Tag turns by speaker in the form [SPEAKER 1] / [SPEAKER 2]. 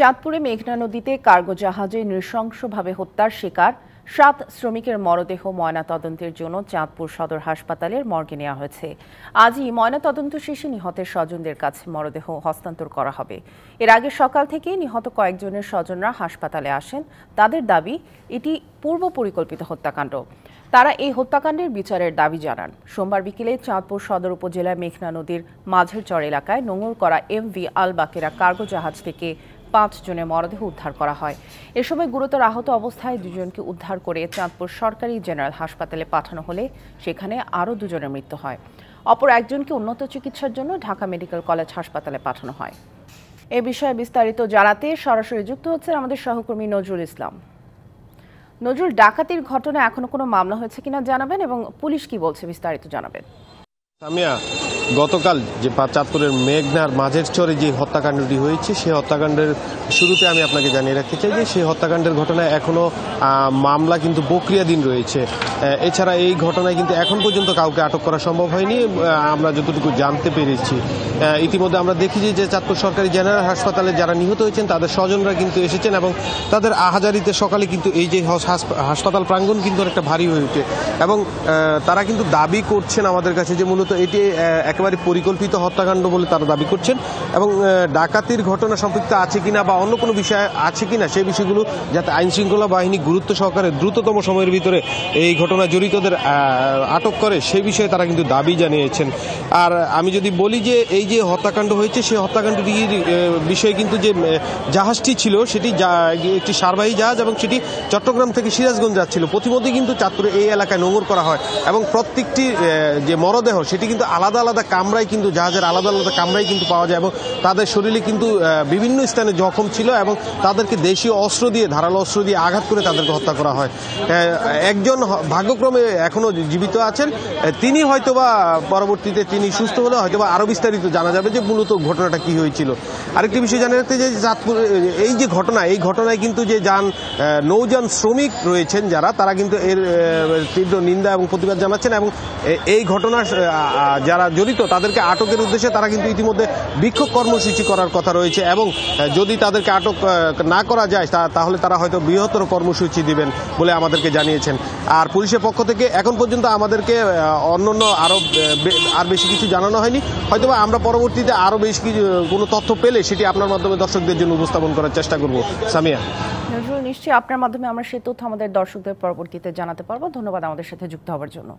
[SPEAKER 1] চাঁদপুরে মেঘনা নদীতে কার্গো জাহাজে নৃশংসভাবে হত্যার শিকার ৭ শ্রমিকের মরদেহ ময়নাতদন্তের জন্য চাঁদপুর সদর হাসপাতালের মর্গে নেওয়া হয়েছে। আজই ময়নাতদন্ত শেষে নিহতের স্বজনদের কাছে মরদেহ হস্তান্তর করা হবে। এর আগে সকাল থেকেই নিহত কয়েকজনের স্বজনরা হাসপাতালে আসেন। তাদের দাবি এটি পূর্ব পরিকল্পিত হত্যাকাণ্ড। তারা এই হত্যাকাণ্ডের বিচারের দাবি জানান। সোমবার বিকেলে চাঁদপুর সদর উপজেলার মেঘনা নদীর মাঝের চর এলাকায় নোঙর করা এমভি আল বাকেরা কার্গো জাহাজ থেকে ৫ জনের মরদেহ উদ্ধার করা হয়। এ সময় গুরুতর আহত অবস্থায় ২ জনকে উদ্ধার করে চাঁদপুর সরকারি জেনারেল হাসপাতালে পাঠানো হলে সেখানে আরও ২ জনের মৃত্যু হয়। অপর একজনকে উন্নত চিকিৎসার জন্য ঢাকা মেডিকেল কলেজ হাসপাতালে পাঠানো হয়। এ বিষয়ে বিস্তারিত জানাতে সরাসরি যুক্ত হচ্ছেন আমাদের সহকর্মী নজরুল ইসলাম। নজরুল, ডাকাতির ঘটনায় এখনো কোনো মামলা হয়েছে কিনা জানাবেন এবং পুলিশ কি বলছে বিস্তারিত জানাবেন।
[SPEAKER 2] সামিয়া, গতকাল যে চাঁদপুরের মেঘনার মাঝের চরে যে হত্যাকাণ্ডটি হয়েছে সেই হত্যাকাণ্ডের শুরুতে আমি আপনাকে জানিয়ে রাখতে চাই যে সেই হত্যাকাণ্ডের ঘটনায় এখনো মামলা কিন্তু প্রক্রিয়াধীন রয়েছে। এছাড়া এই ঘটনায় কিন্তু এখন পর্যন্ত কাউকে আটক করা সম্ভব হয়নি আমরা যতটুকু জানতে পেরেছি। ইতিমধ্যে আমরা দেখেছি যে চাঁদপুর সরকারি জেনারেল হাসপাতালে যারা নিহত হয়েছেন তাদের স্বজনরা কিন্তু এসেছেন এবং তাদের আহাজারিতে সকালে কিন্তু এই যে হাসপাতাল প্রাঙ্গণ কিন্তু অনেকটা ভারী হয়ে ওঠে এবং তারা কিন্তু দাবি করছেন আমাদের কাছে যে মূলত এটি একেবারে পরিকল্পিত হত্যাকাণ্ড বলে তারা দাবি করছেন এবং ডাকাতির ঘটনা সম্পৃক্ত আছে কিনা বা অন্য কোনো বিষয় আছে কিনা সেই বিষয়গুলো যাতে আইনশৃঙ্খলা বাহিনী গুরুত্ব সহকারে দ্রুততম সময়ের ভিতরে এই ঘটনা জড়িতদের আটক করে সেই বিষয়ে তারা কিন্তু দাবি জানিয়েছেন। আর আমি যদি বলি যে এই যে হত্যাকাণ্ড হয়েছে সেই হত্যাকাণ্ডটির বিষয়ে কিন্তু যে জাহাজটি ছিল সেটি একটি সারবাহী জাহাজ এবং সেটি চট্টগ্রাম থেকে সিরাজগঞ্জ যাচ্ছিল। প্রতিমধ্যে কিন্তু চাঁদপুরে এই এলাকায় নোঙর করা হয় এবং প্রত্যেকটি যে মরদেহ সেটি কিন্তু আলাদা আলাদা কামরায় কিন্তু জাহাজের আলাদা আলাদা কামরায় কিন্তু পাওয়া যায় এবং তাদের শরীরে কিন্তু বিভিন্ন স্থানে জখম ছিল এবং তাদেরকে দেশীয় অস্ত্র দিয়ে ধারালো অস্ত্র দিয়ে আঘাত করে তাদেরকে হত্যা করা হয়। একজন ভাগ্যক্রমে এখনো জীবিত আছেন, তিনি হয়তোবা পরবর্তীতে তিনি সুস্থ হলে হয়তোবা আরো বিস্তারিত জানা যাবে যে মূলত ঘটনাটা কি হয়েছিল। আরেকটি বিষয় জানা রাখতে যে চাঁদপুর এই যে ঘটনা এই ঘটনায় কিন্তু যে নৌযান শ্রমিক রয়েছেন যারা তারা কিন্তু এর তীব্র নিন্দা এবং প্রতিবাদ জানাচ্ছেন এবং এই ঘটনা যারা জড়িত তাদেরকে আটকের উদ্দেশ্যে তারা কিন্তু ইতিমধ্যে বিক্ষোভ কর্মসূচি করার কথা রয়েছে এবং যদি তাদেরকে আটক না করা যায় তাহলে তারা হয়তো বৃহত্তর কর্মসূচি দিবেন বলে আমাদেরকে জানিয়েছেন। আর পুলিশের পক্ষ থেকে এখন পর্যন্ত আমাদেরকে অন্যান্য আর বেশি কিছু জানানো হয়নি। হয়তোবা আমরা পরবর্তীতে আরো বেশি কিছু কোনো তথ্য পেলে সেটি আপনার মাধ্যমে দর্শকদের জন্য উপস্থাপন করার চেষ্টা করব। সামিয়া,
[SPEAKER 1] নজরুল, নিশ্চয়ই আপনার মাধ্যমে আমরা সেই তথ্য আমাদের দর্শকদের পরবর্তীতে জানাতে পারবো। ধন্যবাদ আমাদের সাথে যুক্ত হওয়ার জন্য।